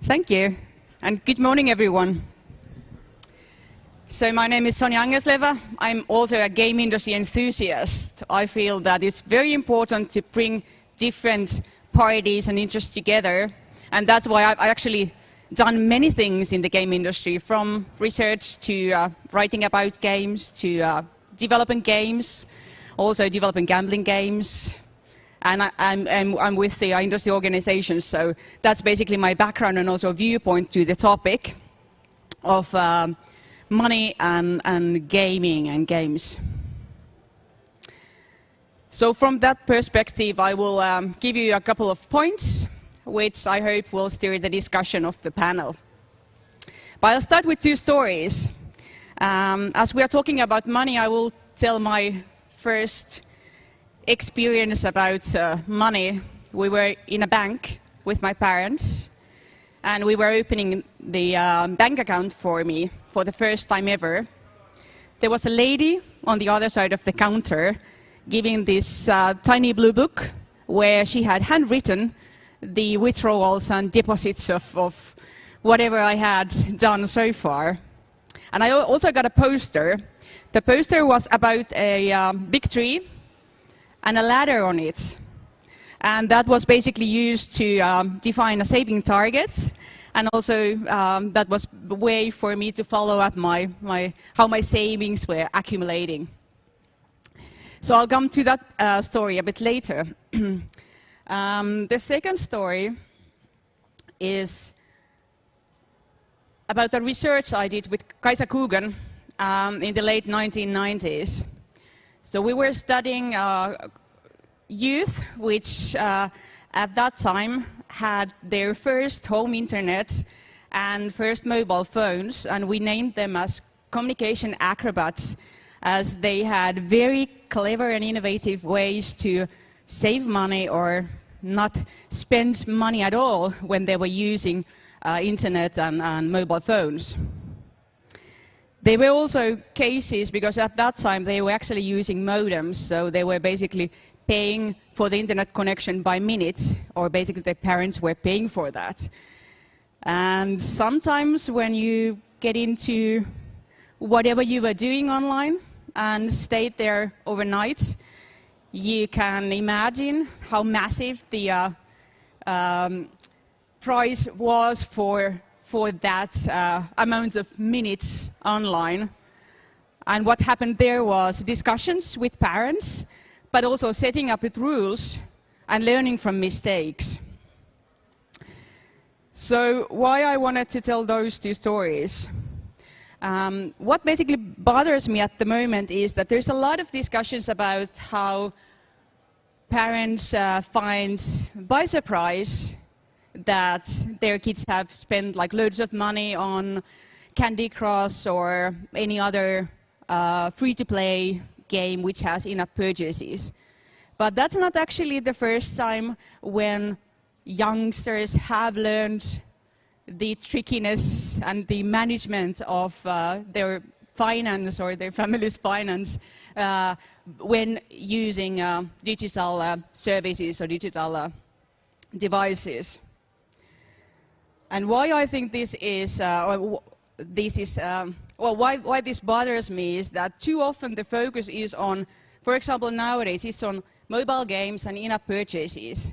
Thank you, and good morning, everyone. So my name is Sonia Angesleva. I'm also a game industry enthusiast. I feel that it's very important to bring different parties and interests together, and that's why I've actually done many things in the game industry, from research to writing about games to developing games, also developing gambling games. And I'm with the industry organizations, so that's basically my background and also viewpoint to the topic of money and gaming and games. So from that perspective, I will give you a couple of points, which I hope will steer the discussion of the panel. But I'll start with two stories. As we are talking about money, I will tell my first experience about money. We were in a bank with my parents, and we were opening the bank account for me for the first time ever. There was a lady on the other side of the counter giving this tiny blue book where she had handwritten the withdrawals and deposits of whatever I had done so far. And I also got a poster. The poster was about a big tree and a ladder on it. And that was basically used to define a saving target. And also that was a way for me to follow up how my savings were accumulating. So I'll come to that story a bit later. The second story is about the research I did with Kaisa Kugan in the late 1990s. So we were studying youth, which at that time had their first home internet and first mobile phones, and we named them as communication acrobats, as they had very clever and innovative ways to save money or not spend money at all when they were using internet and mobile phones. There were also cases, because at that time they were actually using modems, so they were basically paying for the internet connection by minutes, or basically their parents were paying for that. And sometimes when you get into whatever you were doing online and stayed there overnight, you can imagine how massive the price was for that amount of minutes online. And what happened there was discussions with parents, but also setting up with rules and learning from mistakes. So why I wanted to tell those two stories? What basically bothers me at the moment is that there's a lot of discussions about how parents find by surprise that their kids have spent like loads of money on Candy Crush or any other free-to-play game which has in-app purchases. But that's not actually the first time when youngsters have learned the trickiness and the management of their finance or their family's finance when using digital services or digital devices. And why I think this is, why this bothers me is that too often the focus is on, for example, nowadays it's on mobile games and in-app purchases,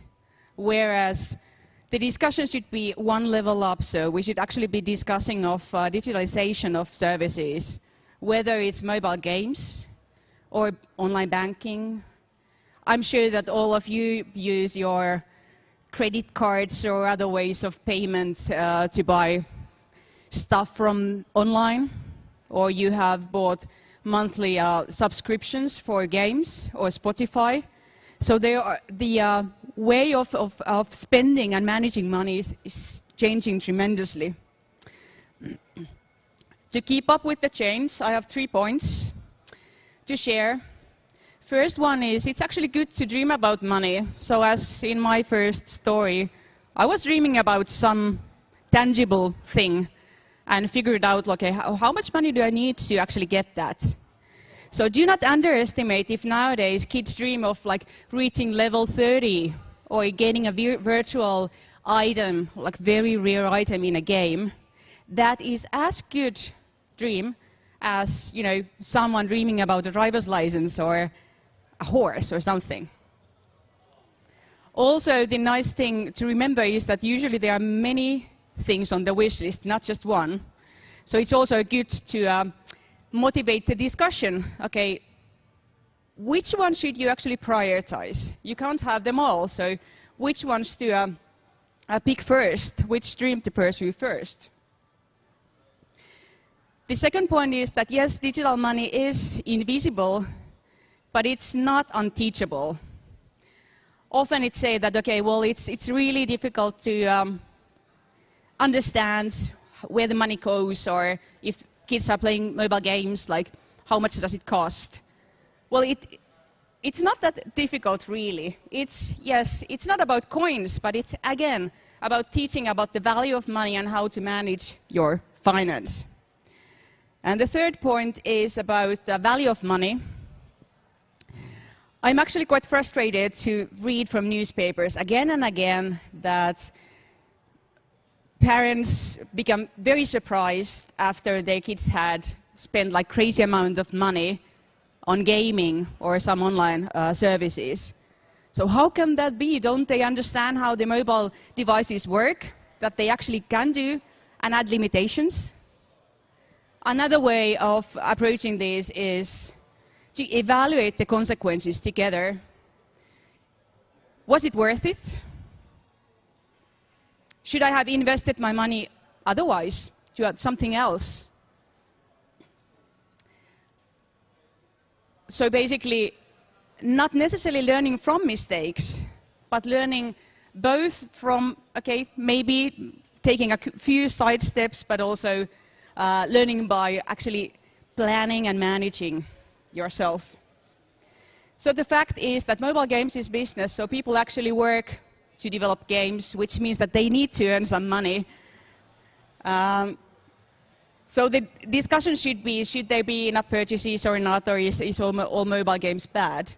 whereas the discussion should be one level up. So we should actually be discussing of digitalization of services, whether it's mobile games or online banking. I'm sure that all of you use your credit cards or other ways of payment to buy stuff from online, or you have bought monthly subscriptions for games or Spotify. So the way of spending and managing money is changing tremendously. To keep up with the change, I have 3 points to share. First one is, it's actually good to dream about money. So as in my first story, I was dreaming about some tangible thing and figured out, okay, how much money do I need to actually get that? So do not underestimate if nowadays kids dream of like reaching level 30 or getting a virtual item, like very rare item in a game, that is as good dream as, you know, someone dreaming about a driver's license or a horse or something. Also, the nice thing to remember is that usually there are many things on the wish list, not just one. So it's also good to motivate the discussion. Okay, which one should you actually prioritize? You can't have them all, so which ones to pick first, which dream to pursue first? The second point is that yes, digital money is invisible, but it's not unteachable. Often it's said that, okay, well, it's really difficult to understand where the money goes, or if kids are playing mobile games, like how much does it cost? Well, it's not that difficult, really. It's not about coins, but it's, again, about teaching about the value of money and how to manage your finance. And the third point is about the value of money. I'm actually quite frustrated to read from newspapers again and again that parents become very surprised after their kids had spent like crazy amount of money on gaming or some online services. So how can that be? Don't they understand how the mobile devices work, that they actually can do, and add limitations? Another way of approaching this is to evaluate the consequences together. Was it worth it? Should I have invested my money otherwise, to add something else? So basically, not necessarily learning from mistakes, but learning both from, okay, maybe taking a few side steps, but also learning by actually planning and managing yourself. So the fact is that mobile games is business, so people actually work to develop games, which means that they need to earn some money. So the discussion should be, should there be enough purchases or not, or is all mobile games bad?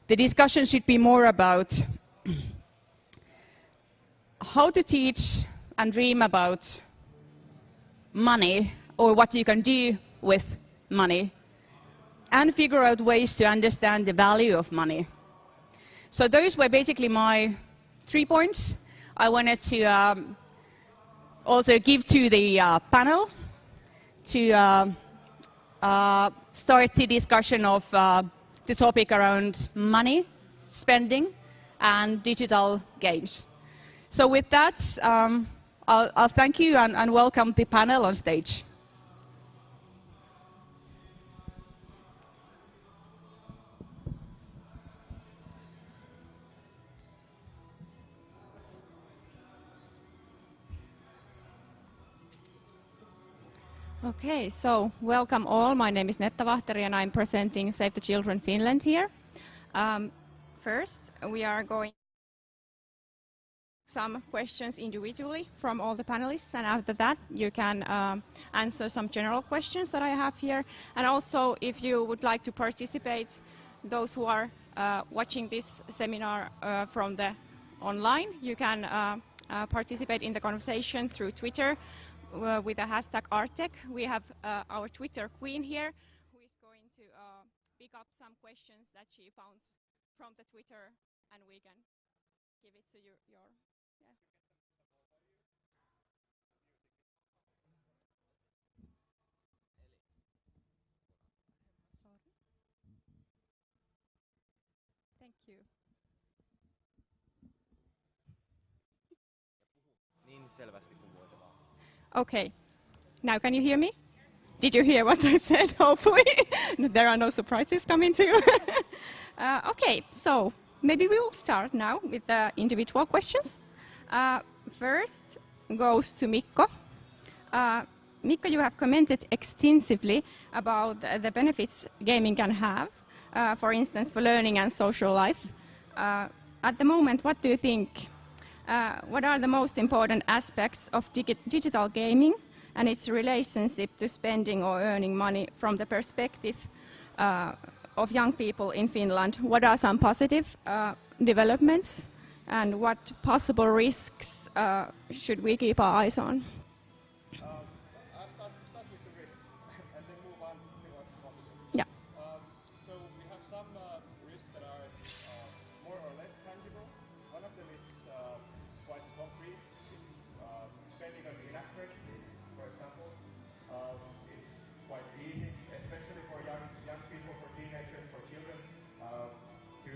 The discussion should be more about how to teach and dream about money, or what you can do with money, and figure out ways to understand the value of money. So those were basically my 3 points I wanted to also give to the panel to start the discussion of the topic around money, spending, and digital games. So with that, I'll thank you and welcome the panel on stage. Okay, so welcome all. My name is Netta Vahteri and I'm presenting Save the Children Finland here. First, we are going some questions individually from all the panelists, and after that you can answer some general questions that I have here. And also, if you would like to participate, those who are watching this seminar from the online, you can participate in the conversation through Twitter with the hashtag ARTtech. We have our Twitter queen here, who is going to pick up some questions that she found from the Twitter, and we can give it to you. Sorry. Thank you. Okay, now can you hear me? Did you hear what I said? Hopefully there are no surprises coming to you. Okay, so maybe we will start now with the individual questions. First goes to Mikko. Mikko, you have commented extensively about the benefits gaming can have, for instance, for learning and social life. At the moment, what do you think? What are the most important aspects of digital gaming and its relationship to spending or earning money from the perspective of young people in Finland? What are some positive developments and what possible risks should we keep our eyes on? I'll start with the risks and then move on to what's possible. Yeah. So we have some risks that are more or less tangible. One of them is quite concrete. It's spending on in-app purchases, for example. It's quite easy, especially for young people, for teenagers, for children, to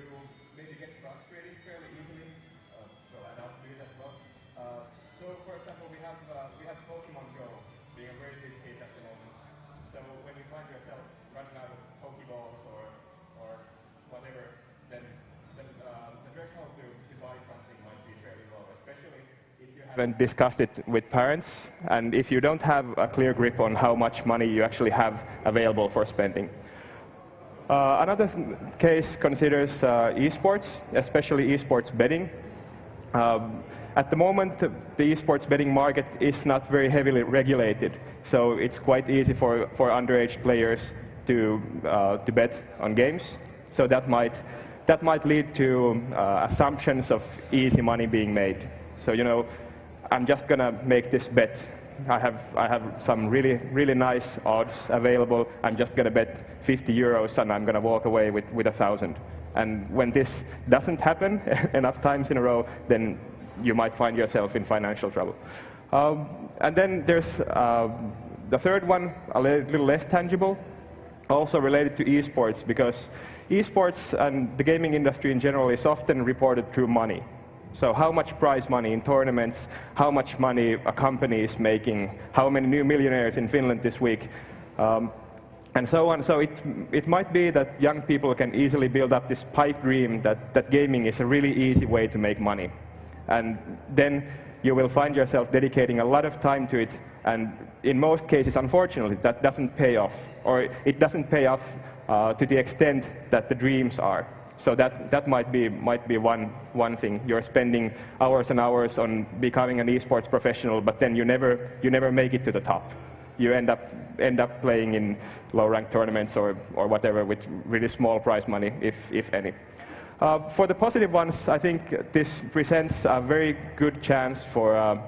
maybe get frustrated fairly easily. Well, adults do it as well. So, for example, we have Pokemon Go being a very big hit at the moment. So when you find yourself running out of Pokeballs or whatever, then the threshold to buy something might be fairly low, especially if you haven't discussed it with parents and if you don't have a clear grip on how much money you actually have available for spending. Another case considers esports, especially esports betting. At the moment, the esports betting market is not very heavily regulated, so it's quite easy for underage players to bet on games. So that might lead to assumptions of easy money being made. So, you know, I'm just gonna make this bet. I have some really nice odds available. I'm just gonna bet 50 euros and I'm gonna walk away with 1,000. And when this doesn't happen enough times in a row, then you might find yourself in financial trouble. And then there's the third one, a little less tangible, also related to esports, because esports and the gaming industry in general is often reported through money. So how much prize money in tournaments, how much money a company is making, how many new millionaires in Finland this week, and so on. So it might be that young people can easily build up this pipe dream that gaming is a really easy way to make money. And then you will find yourself dedicating a lot of time to it, and in most cases, unfortunately, that doesn't pay off, or it doesn't pay off to the extent that the dreams are. So that might be one thing. You're spending hours and hours on becoming an esports professional, but then you never make it to the top. You end up playing in low-ranked tournaments or whatever with really small prize money, if any. For the positive ones, I think this presents a very good chance for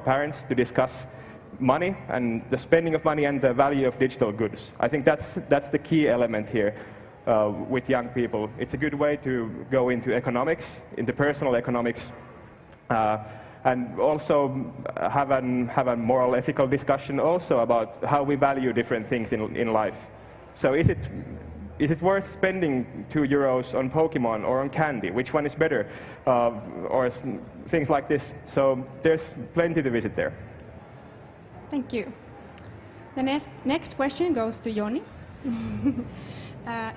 parents to discuss money and the spending of money and the value of digital goods. I think that's the key element here with young people. It's a good way to go into economics, into personal economics, and also have a moral, ethical discussion also about how we value different things in life. So is it worth spending 2 euros on Pokemon or on candy? Which one is better? Or things like this. So there's plenty to visit there. Thank you. The next question goes to Joni.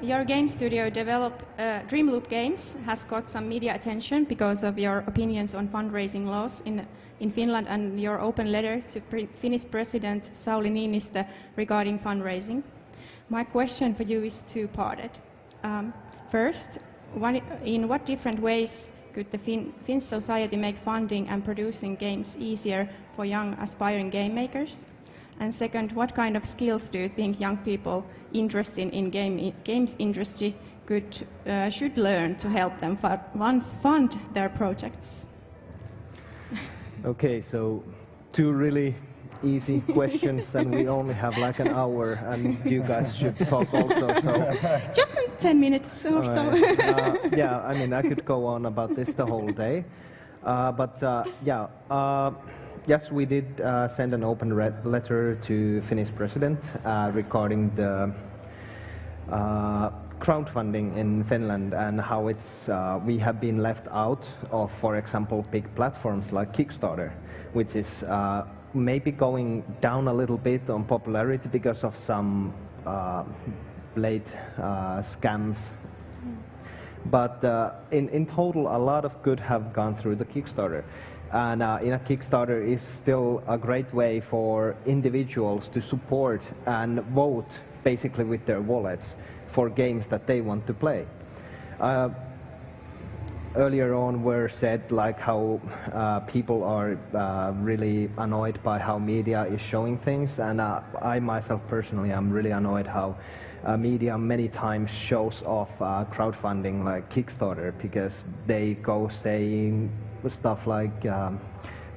Your game studio, Dreamloop Games, has got some media attention because of your opinions on fundraising laws in Finland and your open letter to Finnish President Sauli Niinistö regarding fundraising. My question for you is two-parted. First, in what different ways could the Finnish society make funding and producing games easier for young aspiring game makers? And second, what kind of skills do you think young people interested in games industry should learn to help them fund their projects? Okay, so two really easy questions, and we only have like an hour, and you guys should talk also. So just in 10 minutes or so. Yeah, I mean, I could go on about this the whole day, yes, we did send an open letter to Finnish President regarding the crowdfunding in Finland and how we have been left out of, for example, big platforms like Kickstarter, which is maybe going down a little bit on popularity because of some late scams. But in total, a lot of good have gone through the Kickstarter. And Kickstarter is still a great way for individuals to support and vote basically with their wallets for games that they want to play. earlier on were said, like how people are really annoyed by how media is showing things, and I myself personally am really annoyed how media many times shows off crowdfunding like Kickstarter, because they go saying stuff like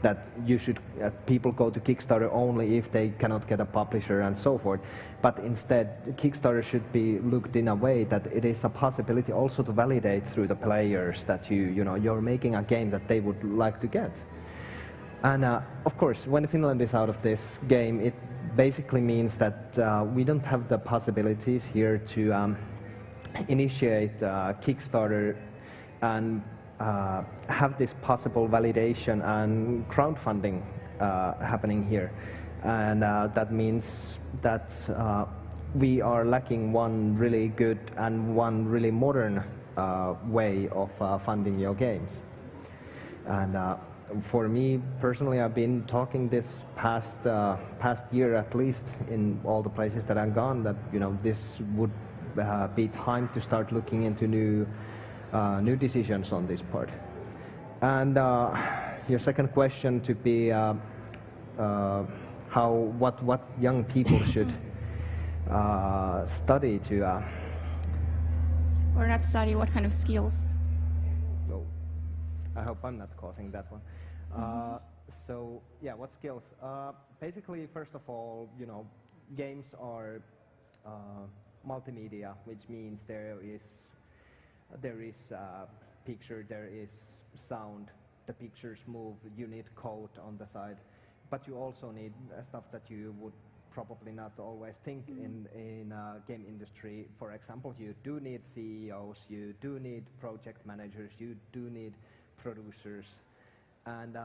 that you should people go to Kickstarter only if they cannot get a publisher and so forth. But instead, Kickstarter should be looked in a way that it is a possibility also to validate through the players that you're making a game that they would like to get. And of course, when Finland is out of this game, it basically means that we don't have the possibilities here to initiate Kickstarter and have this possible validation and crowdfunding happening here. And that means that we are lacking one really good and one really modern way of funding your games. And for me personally, I've been talking this past year at least in all the places that I've gone that this would be time to start looking into new decisions on this part. And your second question to be what young people should study to or not study, what kind of skills? So I hope I'm not causing that one. So yeah, what skills? Basically, first of all, games are multimedia, which means there is picture, there is sound, the pictures move, you need code on the side, but you also need stuff that you would probably not always think in game industry. For example, you do need CEOs, you do need project managers, you do need producers, and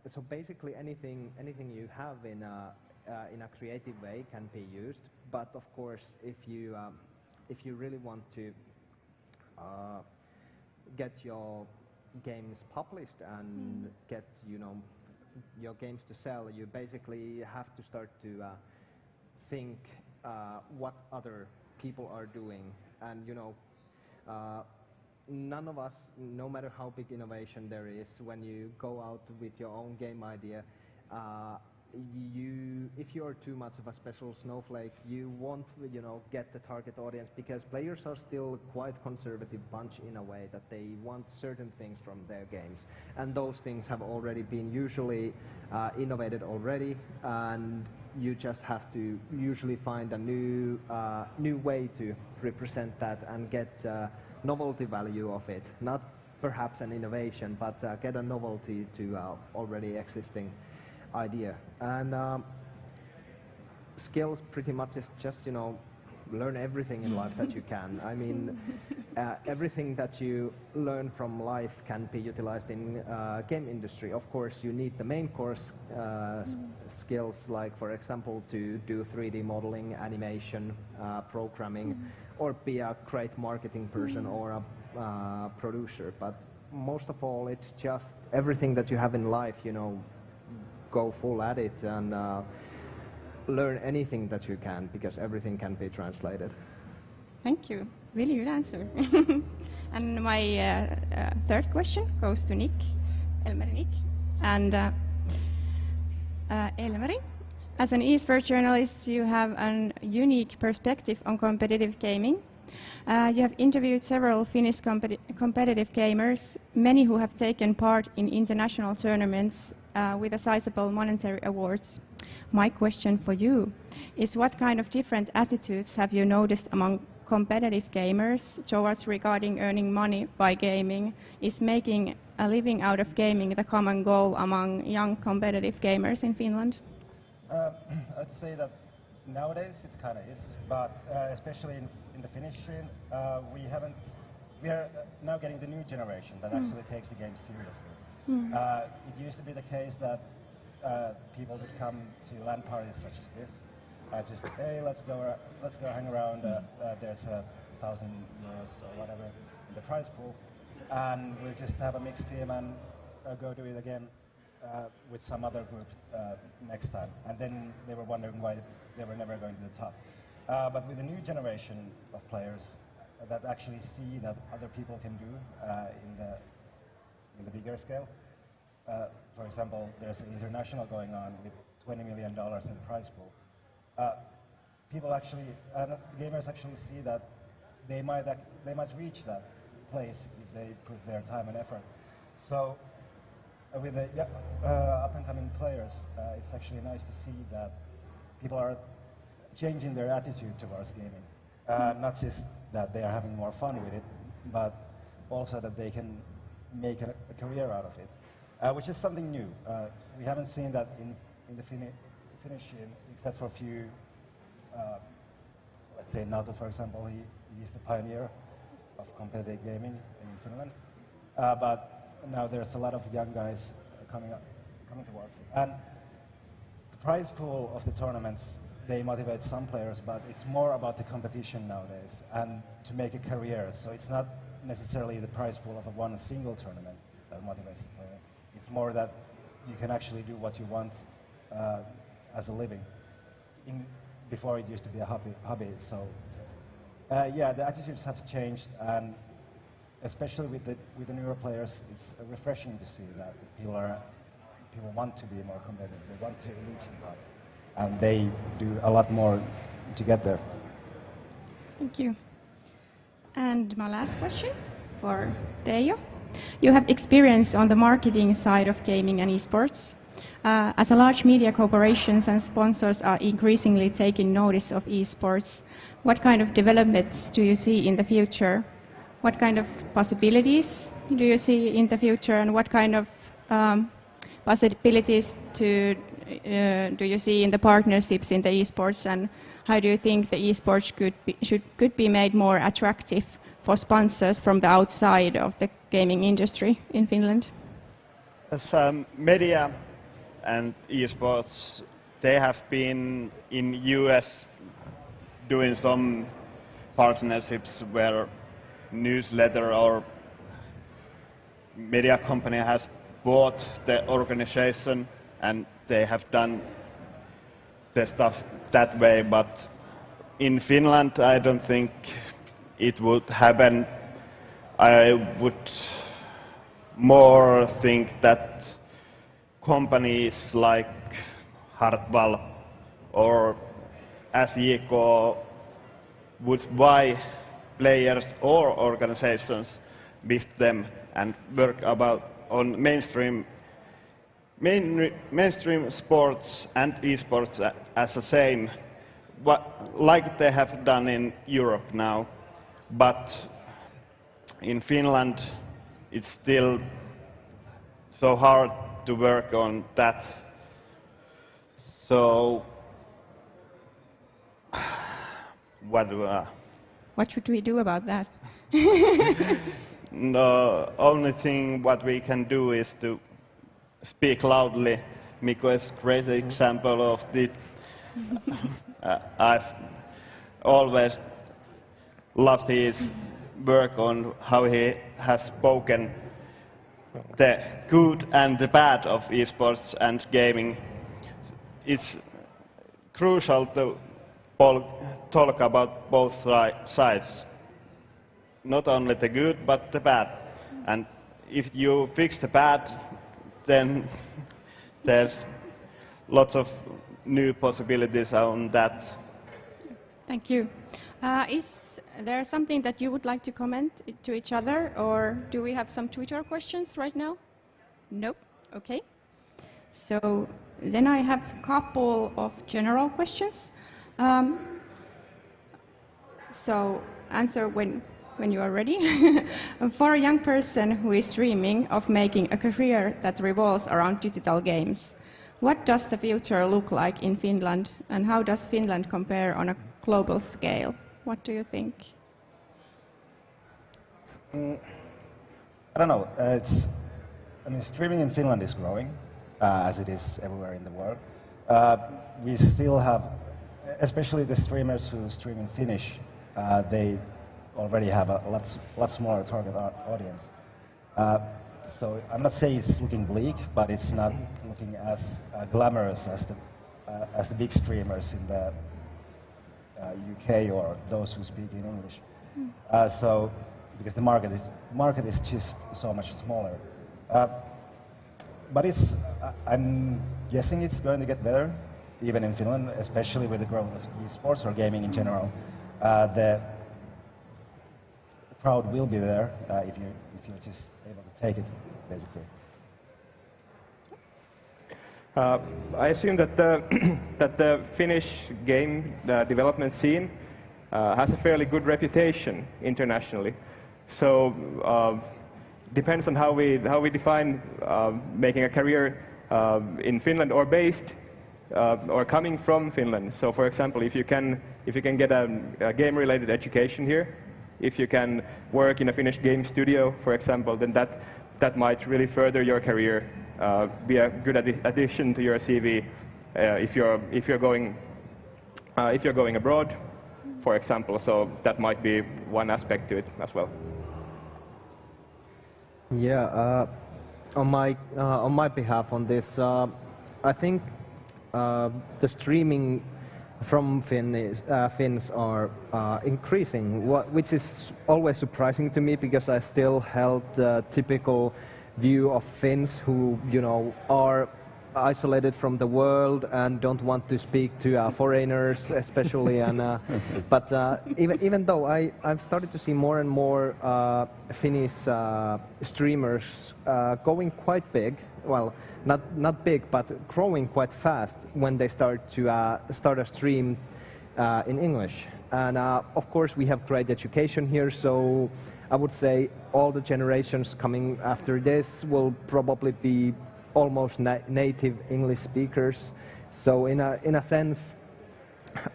so basically anything you have in a creative way can be used. But of course, if you really want to get your games published and get your games to sell, you basically have to start to think what other people are doing. And none of us, no matter how big innovation there is, when you go out with your own game idea, if you are too much of a special snowflake, you won't get the target audience, because players are still quite conservative bunch in a way that they want certain things from their games, and those things have already been usually innovated already, and you just have to usually find a new way to represent that and get novelty value of it, not perhaps an innovation, but get a novelty to already existing idea. And skills pretty much is just learn everything in life that you can. I mean, everything that you learn from life can be utilized in game industry. Of course, you need the main course skills, like for example to do 3D modeling, animation, programming, or be a great marketing person or a producer. But most of all, it's just everything that you have in life, go full at it and learn anything that you can, because everything can be translated. Thank you. Really good answer. And my third question goes to Nick, Elmeri Nick. And Elmeri, as an esports journalist, you have a unique perspective on competitive gaming. You have interviewed several Finnish competitive gamers, many who have taken part in international tournaments with a sizable monetary awards. My question for you is, what kind of different attitudes have you noticed among competitive gamers towards regarding earning money by gaming? Is making a living out of gaming the common goal among young competitive gamers in Finland? I'd say that nowadays it kind of is, but especially in the Finnish scene, we are now getting the new generation that actually takes the game seriously. It used to be the case that people would come to LAN parties such as this, just hey, let's go hang around. There's 1,000 euros or whatever in the prize pool, and we'll just have a mixed team and go do it again with some other group next time. And then they were wondering why they were never going to the top. But with the new generation of players that actually see that other people can do in the bigger scale. For example, there's an international going on with $20 million in prize pool. People actually, gamers actually see that they might reach that place if they put their time and effort. So with the up-and-coming players, it's actually nice to see that people are changing their attitude towards gaming. Not just that they are having more fun with it, but also that they can make a career out of it, which is something new. We haven't seen that in the Finnish scene, except for a few, let's say Nato, for example, he is the pioneer of competitive gaming in Finland. But now there's a lot of young guys coming towards it. And the prize pool of the tournaments, they motivate some players, but it's more about the competition nowadays and to make a career. So it's not necessarily the prize pool of one single tournament that motivates the player. It's more that you can actually do what you want as a living. Before it used to be a hobby. So yeah, the attitudes have changed, and especially with the newer players, it's refreshing to see that people want to be more competitive. They want to reach the top, and they do a lot more to get there. Thank you. And my last question for Teijo. You have experience on the marketing side of gaming and esports. As a large media corporations and sponsors are increasingly taking notice of esports, what kind of developments do you see in the future? What kind of possibilities do you see in the future, and what kind of possibilities do you see in the partnerships in the esports, and how do you think the esports could be made more attractive for sponsors from the outside of the gaming industry in Finland? As media and esports, they have been in US doing some partnerships where newsletter or media company has bought the organization and they have done the stuff that way. But in Finland, I don't think it would happen. I would more think that companies like Hartwall or SJK would buy players or organizations with them and work on mainstream sports and esports as the same, like they have done in Europe now. But in Finland, it's still so hard to work on that. So, what should we do about that? The only thing what we can do is to speak loudly. Mikko is a great example of this. I've always loved his work on how he has spoken the good and the bad of esports and gaming. It's crucial to talk about both sides, not only the good but the bad. And if you fix the bad, then there's lots of new possibilities on that. Thank you. Is there something that you would like to comment to each other, or do we have some Twitter questions right now? Nope. Okay. So then I have a couple of general questions. So answer when you are ready. For a young person who is dreaming of making a career that revolves around digital games, what does the future look like in Finland, and how does Finland compare on a global scale? What do you think? I don't know. Streaming in Finland is growing, as it is everywhere in the world. We still have, especially the streamers who stream in Finnish, they already have a lot smaller target audience. So I'm not saying it's looking bleak, but it's not looking as glamorous as the big streamers in the UK or those who speak in English. So because the market is just so much smaller. But I'm guessing it's going to get better, even in Finland, especially with the growth of esports or gaming in general. The crowd will be there if you're just able to take it, basically. I assume that the Finnish game development scene has a fairly good reputation internationally. So depends on how we define making a career in Finland or based or coming from Finland. So, for example, if you can get a game-related education here, if you can work in a Finnish game studio, for example, then that might really further your career, be a good addition to your CV if you're going abroad, for example. So that might be one aspect to it as well. Yeah, on my behalf on this, I think the streaming from Finns are increasing, which is always surprising to me because I still held the typical view of Finns who, are isolated from the world and don't want to speak to foreigners, especially. And but even though I've started to see more and more Finnish streamers going quite big. Well, not big, but growing quite fast when they start a stream in English. And of course, we have great education here, so I would say all the generations coming after this will probably be almost native English speakers. So in a sense,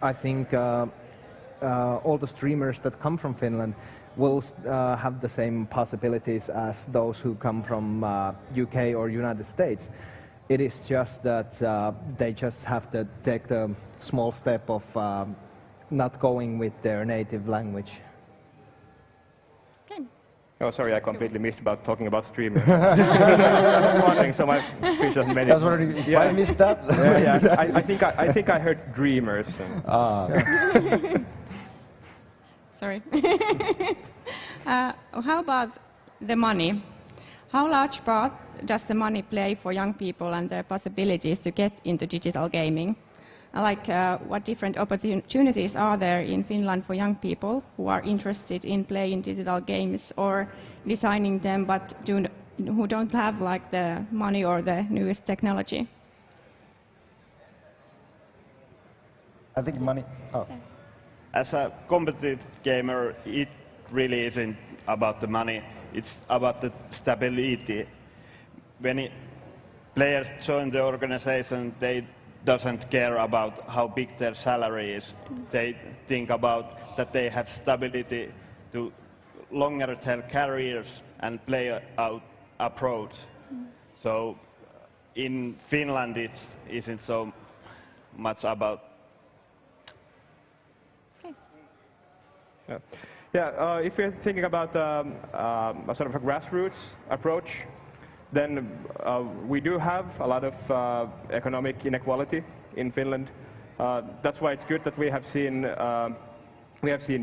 I think all the streamers that come from Finland will have the same possibilities as those who come from UK or United States. It is just that they just have to take the small step of not going with their native language. Okay. Oh, sorry, I completely missed about talking about streamers. I was wondering, so my speech doesn't make it. I was wondering if I missed that. Yeah. I think I heard dreamers. Sorry. How about the money? How large part does the money play for young people and their possibilities to get into digital gaming? What different opportunities are there in Finland for young people who are interested in playing digital games or designing them, but who don't have the money or the newest technology? I think money. Oh. As a competitive gamer, it really isn't about the money. It's about the stability. When players join the organization, they doesn't care about how big their salary is. They think about that they have stability to longer term careers and play out abroad. So in Finland, it isn't so much about. If you're thinking about a sort of a grassroots approach, then we do have a lot of economic inequality in Finland. That's why it's good that we have seen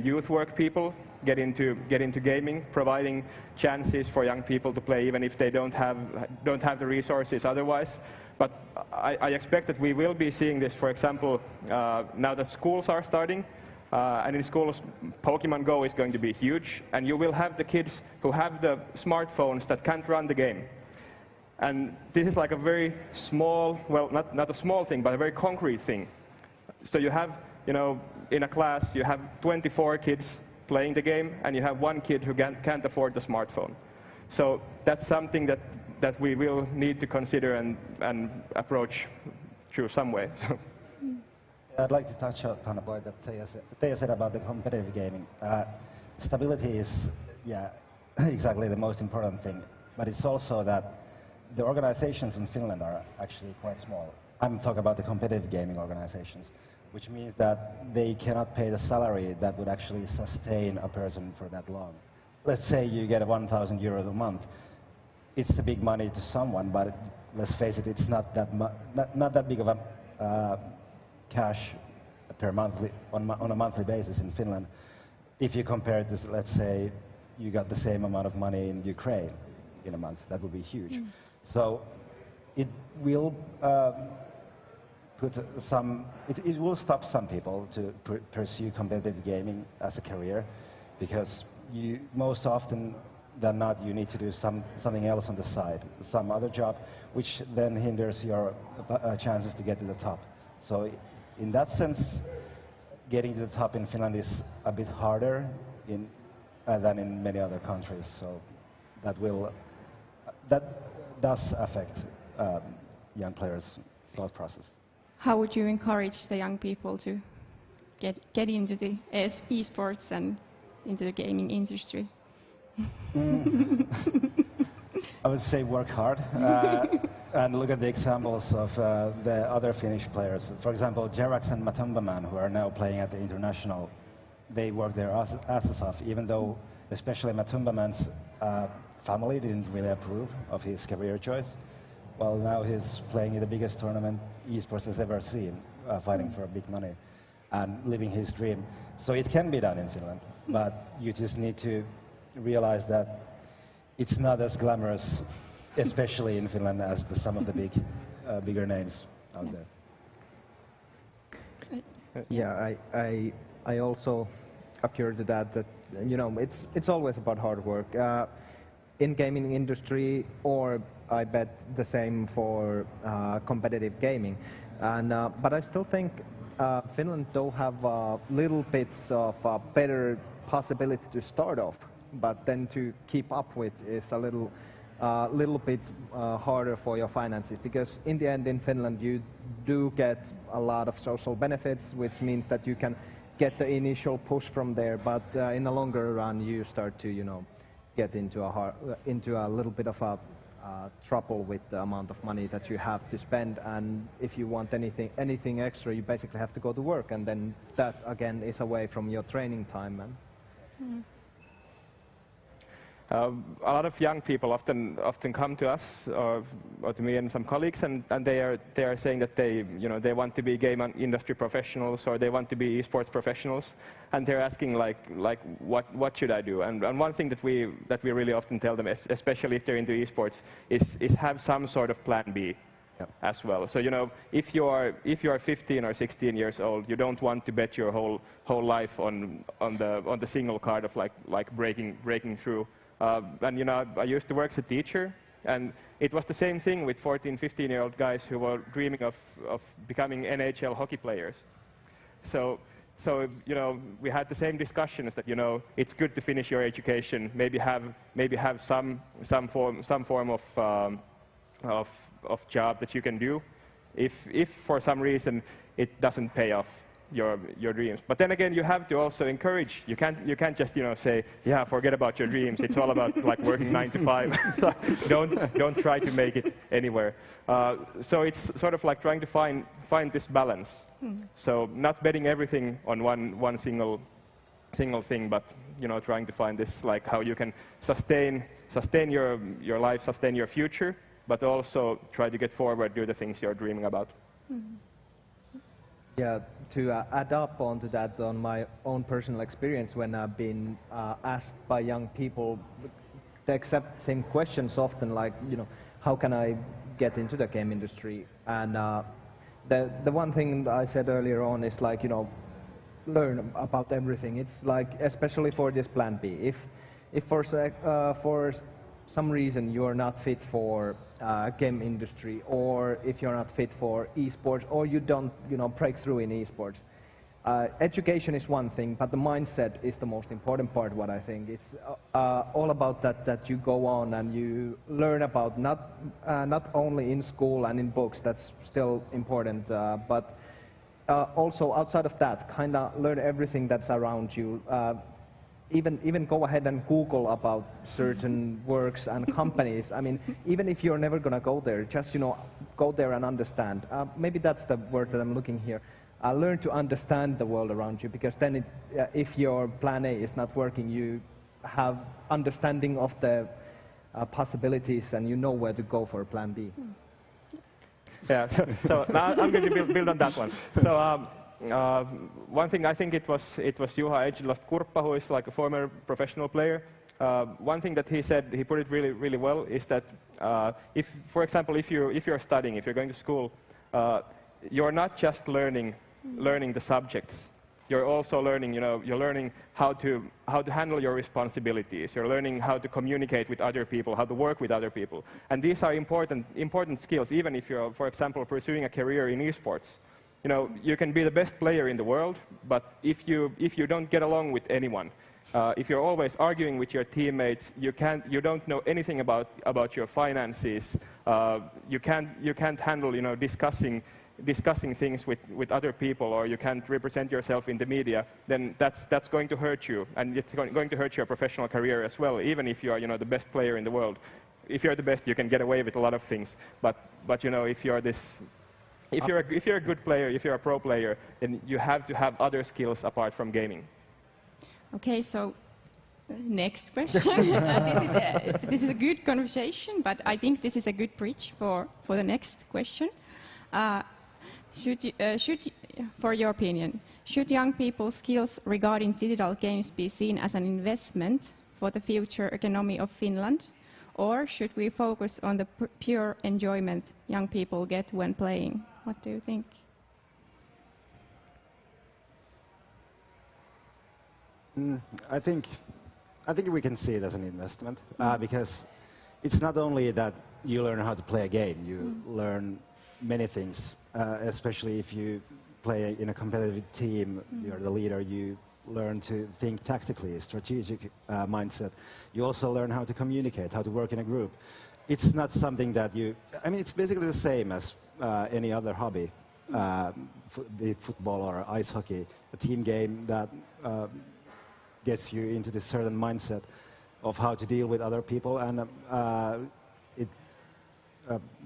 youth work people get into gaming, providing chances for young people to play even if they don't have the resources otherwise. But I expect that we will be seeing this, for example, now that schools are starting. And in schools, Pokemon Go is going to be huge, and you will have the kids who have the smartphones that can't run the game. And this is like a very small, well, not a small thing, but a very concrete thing. So you have, in a class, you have 24 kids playing the game, and you have one kid who can't afford the smartphone. So that's something that we will need to consider and approach through some way. I'd like to touch upon a point that Teijo said about the competitive gaming. Stability is, exactly the most important thing. But it's also that the organizations in Finland are actually quite small. I'm talking about the competitive gaming organizations, which means that they cannot pay the salary that would actually sustain a person for that long. Let's say you get 1,000 euros a month. It's a big money to someone, but let's face it, it's not that big of a cash per monthly on a monthly basis in Finland. If you compare it to, let's say, you got the same amount of money in Ukraine. in a month. That would be huge. So it will it will stop some people to pursue competitive gaming as a career, because most often than not you need to do something else on the side, some other job, which then hinders your chances to get to the top. So in that sense, getting to the top in Finland is a bit harder than in many other countries. So that does affect young players' thought process. How would you encourage the young people to get into the esports and into the gaming industry? I would say work hard and look at the examples of the other Finnish players. For example, Jerax and Matumbaman, who are now playing at the international, they work their asses off, even though especially Matumbaman's family didn't really approve of his career choice. Well, now he's playing in the biggest tournament esports has ever seen, fighting for big money and living his dream. So it can be done in Finland, but you just need to realize that it's not as glamorous, especially in Finland, as some of the bigger names out there. Yeah, I also occur to that you know, it's always about hard work in gaming industry, or I bet the same for competitive gaming. And but I still think Finland do have little bits of better possibility to start off, but then to keep up with is a little bit harder for your finances, because in the end in Finland you do get a lot of social benefits, which means that you can get the initial push from there, but in the longer run you start to, you know, get into a little bit of a trouble with the amount of money that you have to spend, and if you want anything extra, you basically have to go to work, and then that again is away from your training time. And a lot of young people often come to us or to me and some colleagues, and they are saying that they want to be game industry professionals, or they want to be esports professionals, and they're asking like what should I do? And one thing that we really often tell them, especially if they're into esports, is have some sort of plan B. Yep. As well. So, you know, if you are 15 or 16 years old, you don't want to bet your whole life on the single card of like breaking through. And you know, I used to work as a teacher, and it was the same thing with 14, 15-year-old guys who were dreaming of becoming NHL hockey players. So you know, we had the same discussions that, you know, it's good to finish your education, maybe have some form of job that you can do, if for some reason it doesn't pay off your dreams. But then again, you have to also encourage. You can't just, you know, say, yeah, forget about your dreams. It's all about like working 9 to 5. don't try to make it anywhere. So it's sort of like trying to find this balance. So not betting everything on one single thing, but, you know, trying to find this, like how you can sustain your life, sustain your future, but also try to get forward, do the things you're dreaming about. Yeah, to add up onto that, on my own personal experience, when I've been asked by young people the exact same questions often, like, you know, how can I get into the game industry? And the one thing I said earlier on is, like, you know, learn about everything. It's like, especially for this plan B, if for some reason you're not fit for game industry, or if you're not fit for esports, or you don't, you know, break through in esports, education is one thing, but the mindset is the most important part. What I think is all about that you go on and you learn about not only in school and in books, that's still important, but also outside of that, kind of learn everything that's around you. Even go ahead and Google about certain works and companies. I mean, even if you're never going to go there, just, you know, go there and understand. Maybe that's the word that I'm looking here. Learn to understand the world around you, because then if your plan A is not working, you have understanding of the possibilities, and you know where to go for plan B. Yeah, so now I'm going to build on that one. So one thing, I think it was Juha Edgelost Kurppa, who is like a former professional player. one thing that he said, he put it really, really well, is that if, for example, if you're studying, if you're going to school, you're not just learning the subjects. You're also learning, you're learning how to handle your responsibilities. You're learning how to communicate with other people, how to work with other people. And these are important skills, even if you're, for example, pursuing a career in esports. You can be the best player in the world, but if you don't get along with anyone, if you're always arguing with your teammates, you don't know anything about your finances, you can't handle, discussing things with other people, or you can't represent yourself in the media, then that's going to hurt you, and it's going to hurt your professional career as well, even if you are, the best player in the world. If you're the best, you can get away with a lot of things, but if you're a good player, if you're a pro player, then you have to have other skills apart from gaming. Okay, so next question. This is a good conversation, but I think this is a good bridge for the next question. For your opinion, should young people's skills regarding digital games be seen as an investment for the future economy of Finland, or should we focus on the pure enjoyment young people get when playing? What do you think? I think we can see it as an investment because it's not only that you learn how to play a game, you learn many things, especially if you play in a competitive team, you're the leader, you learn to think tactically, strategic mindset. You also learn how to communicate, how to work in a group. It's not something that it's basically the same as any other hobby, be it football or ice hockey, a team game that gets you into this certain mindset of how to deal with other people, and it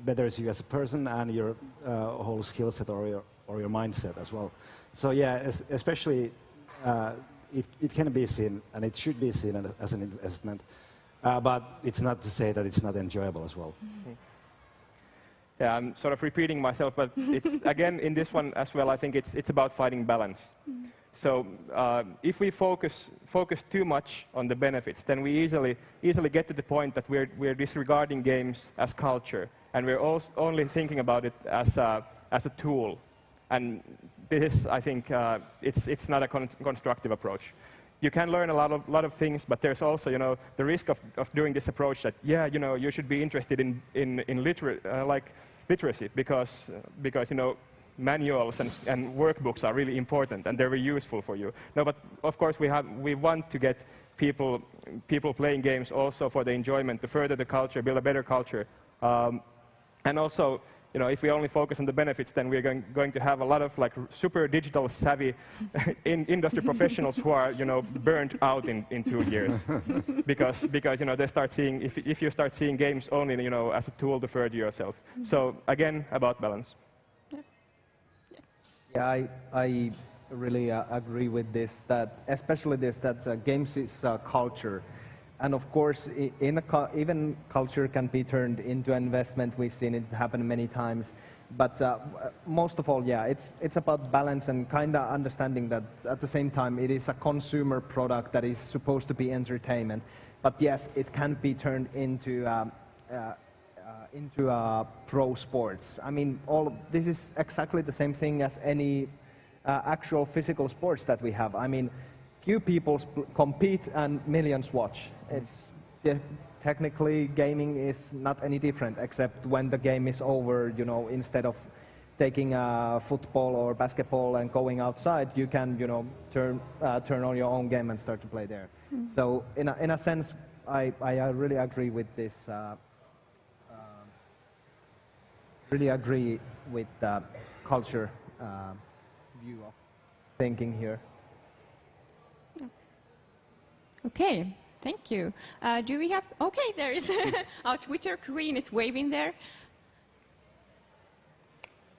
betters you as a person and your whole skill set or your mindset as well. So yeah, especially it can be seen, and it should be seen as an investment, but it's not to say that it's not enjoyable as well. Yeah, I'm sort of repeating myself, but it's again in this one as well. I think it's about finding balance. So if we focus too much on the benefits, then we easily get to the point that we're disregarding games as culture, and we're only thinking about it as a tool. And this, I think, it's not a constructive approach. You can learn a lot of things, but there's also, the risk of doing this approach that, you should be interested in literacy because manuals and workbooks are really important and they're very useful for you. No, but of course we want to get people playing games also for the enjoyment, to further the culture, build a better culture, and also. If we only focus on the benefits, then we're going to have a lot of super digital savvy industry professionals who are burned out in 2 years because they start seeing if you start seeing games only as a tool to further yourself. So again, about balance. Yeah, I really agree with this. Especially that games is culture. And of course, even culture can be turned into an investment. We've seen it happen many times. But most of all, yeah, it's about balance and kind of understanding that at the same time it is a consumer product that is supposed to be entertainment. But yes, it can be turned into pro sports. I mean, this is exactly the same thing as any actual physical sports that we have. I mean, few people compete and millions watch. Technically, gaming is not any different, except when the game is over, instead of taking football or basketball and going outside, you can, turn on your own game and start to play there. So, in a sense, I really agree with this. Really agree with the culture view of thinking here. Okay, thank you. Do we have... Okay, there is... Our Twitter queen is waving there.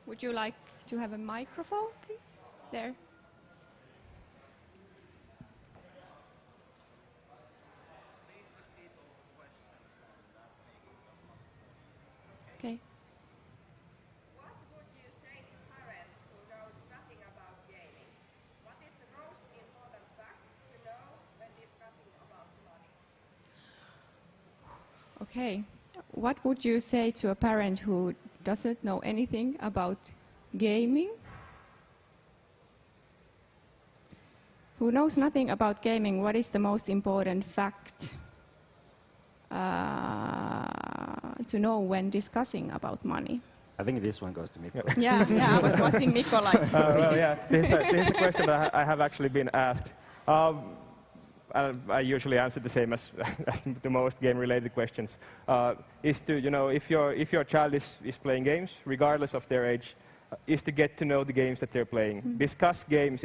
Would you like to have a microphone, please? There. Okay. What would you say to parents who knows nothing about gaming? What is the most important fact to know when discussing about money? Okay. What would you say to a parent who doesn't know anything about gaming? Who knows nothing about gaming, what is the most important fact to know when discussing about money? I think this one goes to Mikko. Yeah, I was watching Mikko like, this is a question that I have actually been asked. I usually answer the same as the most game-related questions. Is to, if your child is playing games, regardless of their age, is to get to know the games that they're playing. Discuss games.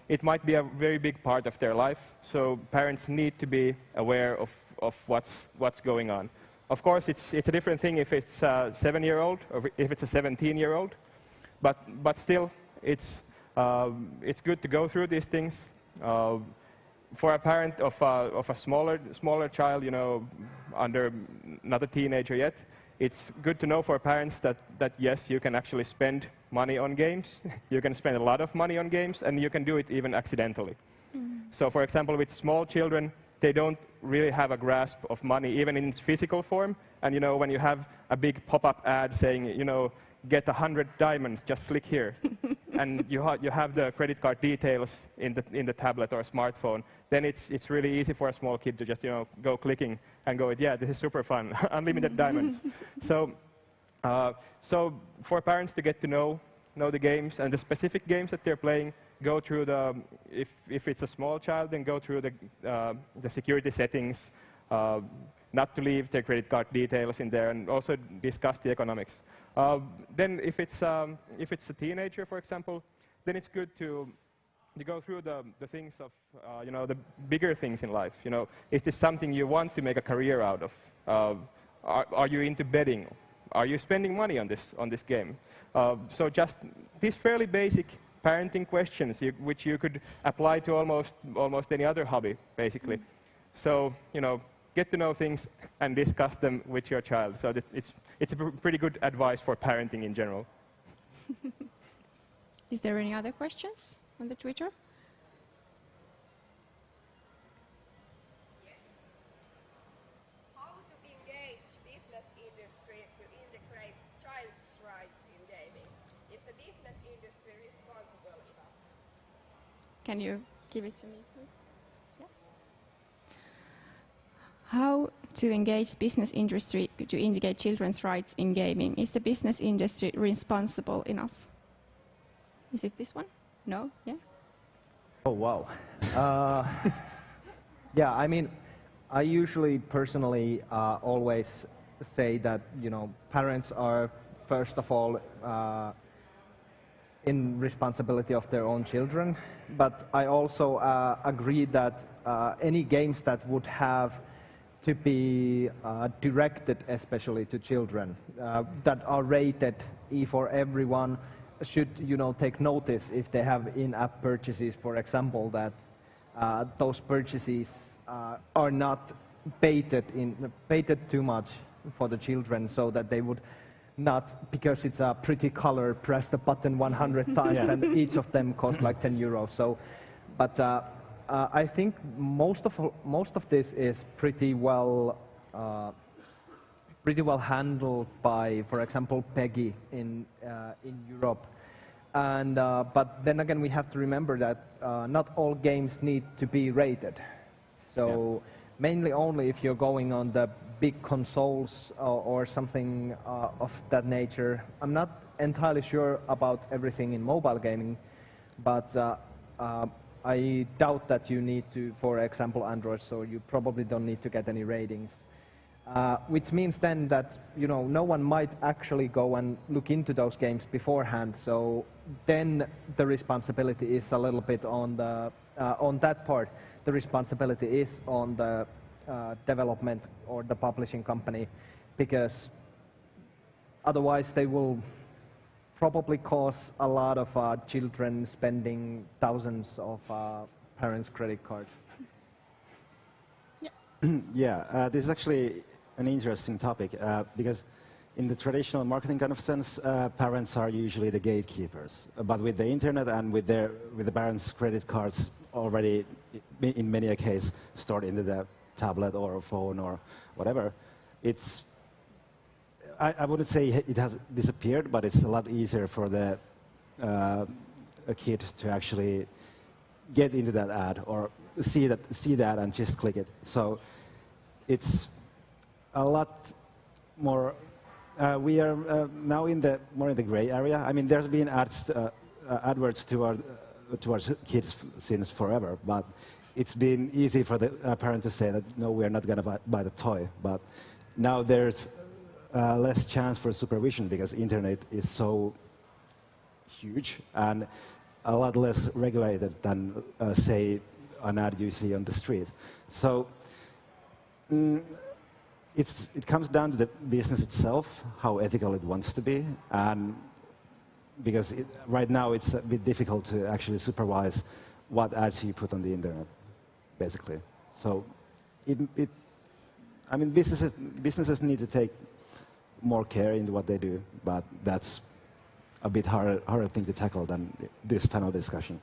It might be a very big part of their life, so parents need to be aware of what's going on. Of course, it's a different thing if it's a 7-year-old or if it's a 17-year-old, but still, it's good to go through these things. For a parent of a smaller child, under not a teenager yet, it's good to know for parents that yes, you can actually spend money on games, you can spend a lot of money on games, and you can do it even accidentally. So for example, with small children, they don't really have a grasp of money, even in its physical form. And when you have a big pop-up ad saying, get 100 diamonds, just click here. And you have the credit card details in the tablet or smartphone, then it's really easy for a small kid to just go clicking and go, yeah, this is super fun, unlimited diamonds. So for parents to get to know the games and the specific games that they're playing, go through if it's a small child, then go through the security settings, not to leave their credit card details in there, and also discuss the economics. Then if it's a teenager, for example, then it's good to go through the things of, the bigger things in life. Is this something you want to make a career out of? Are you into betting? Are you spending money on this game? So just these fairly basic parenting questions, which you could apply to almost any other hobby, basically. So, get to know things and discuss them with your child. So it's a pretty good advice for parenting in general. Is there any other questions on the Twitter? Yes. How to engage business industry to integrate child's rights in gaming? Is the business industry responsible enough? Can you give it to me, please? Yeah. How to engage business industry to integrate children's rights in gaming? Is the business industry responsible enough? Is it this one? No? Yeah? Oh, wow. Yeah, I mean, I usually personally always say that, parents are, first of all, in responsibility of their own children. But I also agree that any games that would have to be directed especially to children, that are rated E for everyone, should take notice if they have in-app purchases, for example, that those purchases are not baited too much for the children, so that they would not, because it's a pretty color, press the button 100 times and each of them cost like 10 euros. So, but I think most of this is pretty well handled by, for example, PEGI in Europe. And but then again, we have to remember that not all games need to be rated. So mainly only if you're going on the big consoles or something of that nature. I'm not entirely sure about everything in mobile gaming, but I doubt that you need to, for example, Android, so you probably don't need to get any ratings. Which means then that, no one might actually go and look into those games beforehand, so then the responsibility is a little bit on that part. The responsibility is on the development or the publishing company, because otherwise they will probably cause a lot of children spending thousands of parents' credit cards. Yeah, this is actually an interesting topic because in the traditional marketing kind of sense, parents are usually the gatekeepers. But with the internet and with the parents' credit cards already, in many a case, stored into the tablet or a phone or whatever, it's, I wouldn't say it has disappeared, but it's a lot easier for the a kid to actually get into that ad or see that and just click it. So it's a lot more. We are now more in the gray area. I mean, there's been adverts towards kids since forever, but it's been easy for the parent to say that no, we are not going to buy the toy. But now there's less chance for supervision because internet is so huge and a lot less regulated than say an ad you see on the street. So it comes down to the business itself, how ethical it wants to be, and because right now it's a bit difficult to actually supervise what ads you put on the internet, basically. So, I mean, businesses need to take more care into what they do, but that's a bit harder thing to tackle than this panel discussion.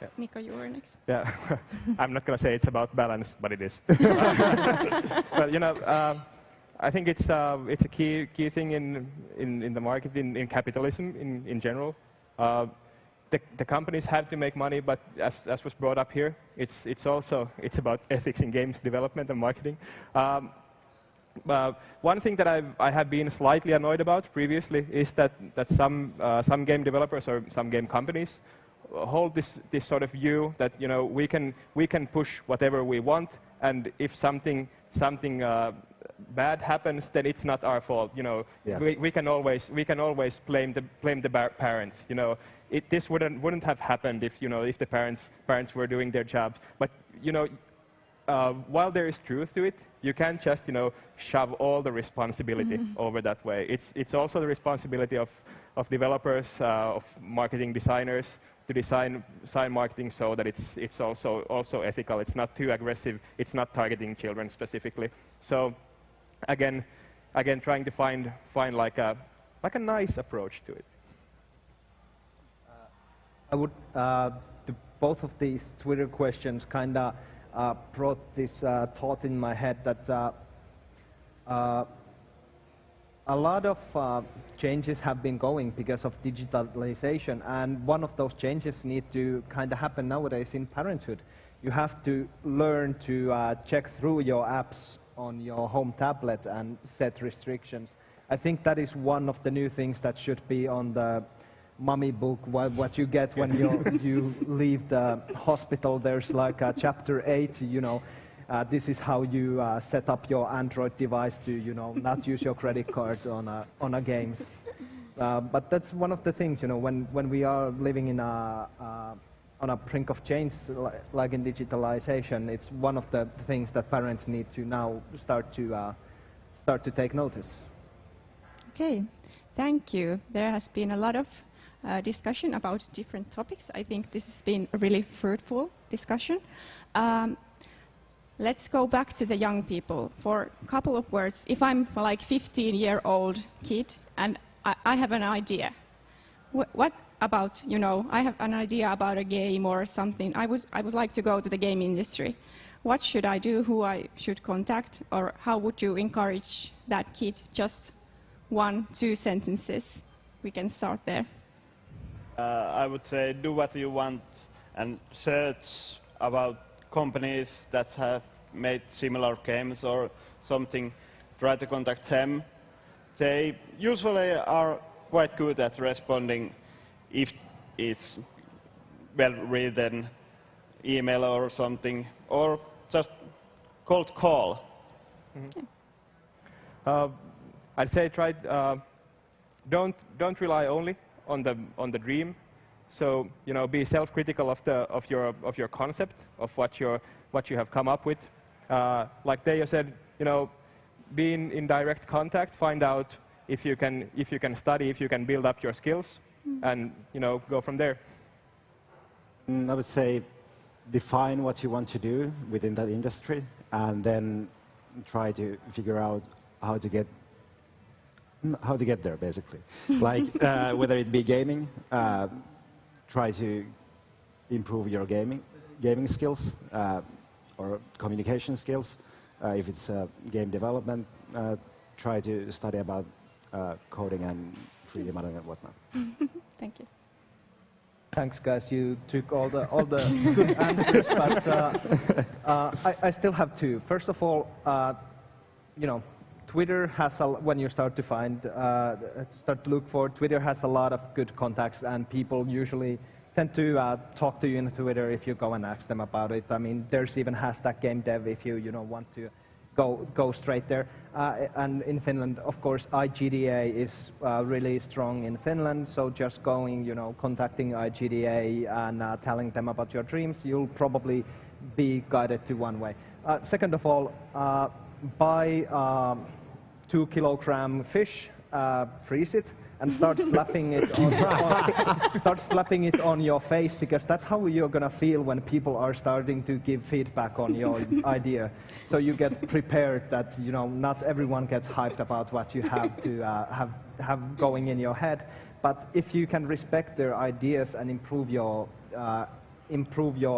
Yeah. Mikko, you were next. Yeah, I'm not going to say it's about balance, but it is. But you know, I think it's a key thing in the market, in capitalism in general. The companies have to make money, but as was brought up here, it's about ethics in games development and marketing. One thing that I have been slightly annoyed about previously is that some game developers or some game companies hold this sort of view that, you know, we can push whatever we want, and if something bad happens, then it's not our fault. You know, yeah. we can always blame the parents. You know, this wouldn't have happened if the parents were doing their jobs. But you know, while there is truth to it, you can't just shove all the responsibility over that way. It's also the responsibility of developers, of marketing designers, to design marketing so that it's also ethical. It's not too aggressive. It's not targeting children specifically. So again, trying to find like a nice approach to it. I would to both of these Twitter questions kind of brought this thought in my head that a lot of changes have been going because of digitalization, and one of those changes need to kind of happen nowadays in parenthood. You have to learn to check through your apps on your home tablet and set restrictions. I think that is one of the new things that should be on the mummy book, what you get when you leave the hospital. There's like a chapter 8, this is how you set up your Android device to, not use your credit card on a games. But that's one of the things, when we are living in on a brink of change, like in digitalization, it's one of the things that parents need to now start to take notice. Okay, thank you. There has been a lot of discussion about different topics. I think this has been a really fruitful discussion. Let's go back to the young people for a couple of words. If I'm like 15-year-old kid and I have an idea, what about, I have an idea about a game or something. I would like to go to the game industry. What should I do? Who I should contact? Or how would you encourage that kid? Just 1-2 sentences. We can start there. I would say do what you want and search about companies that have made similar games or something. Try to contact them. They usually are quite good at responding if it's well-written email or something, or just cold call. Mm-hmm. I'd say try. Don't rely only on the dream. So be self-critical of your concept, of what you have come up with. Like Teijo said, be in direct contact. Find out if you can study, if you can build up your skills, and go from there. I would say define what you want to do within that industry, and then try to figure out how to get there, basically. Like whether it be gaming, try to improve your gaming skills, or communication skills. If it's game development, try to study about coding and 3D modeling and whatnot. Thank you. Thanks, guys. You took all the good answers, but I still have two. First of all, Twitter has when you start to start to look for, Twitter has a lot of good contacts, and people usually tend to talk to you in Twitter if you go and ask them about it. I mean, there's even hashtag game dev if you want to go straight there. And in Finland, of course, IGDA is really strong in Finland. So just going, contacting IGDA and telling them about your dreams, you'll probably be guided to one way. Second of all, buy 2 kilogram fish, freeze it, and start slapping it on your face, because that's how you're gonna feel when people are starting to give feedback on your idea. So you get prepared that not everyone gets hyped about what you have to have going in your head. But if you can respect their ideas and improve your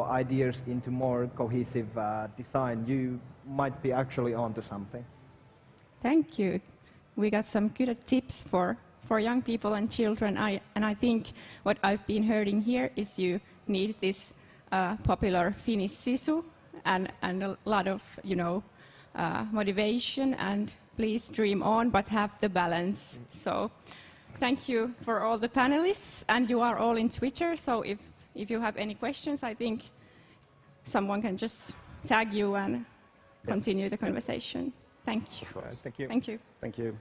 ideas into more cohesive design, you might be actually onto something. Thank you. We got some good tips for young people and children. And I think what I've been hearing here is you need this popular Finnish sisu and a lot of motivation, and please dream on, but have the balance. So thank you for all the panelists, and you are all in Twitter. So if you have any questions, I think someone can just tag you and continue the conversation. Thank you. Thank you. Thank you. Thank you.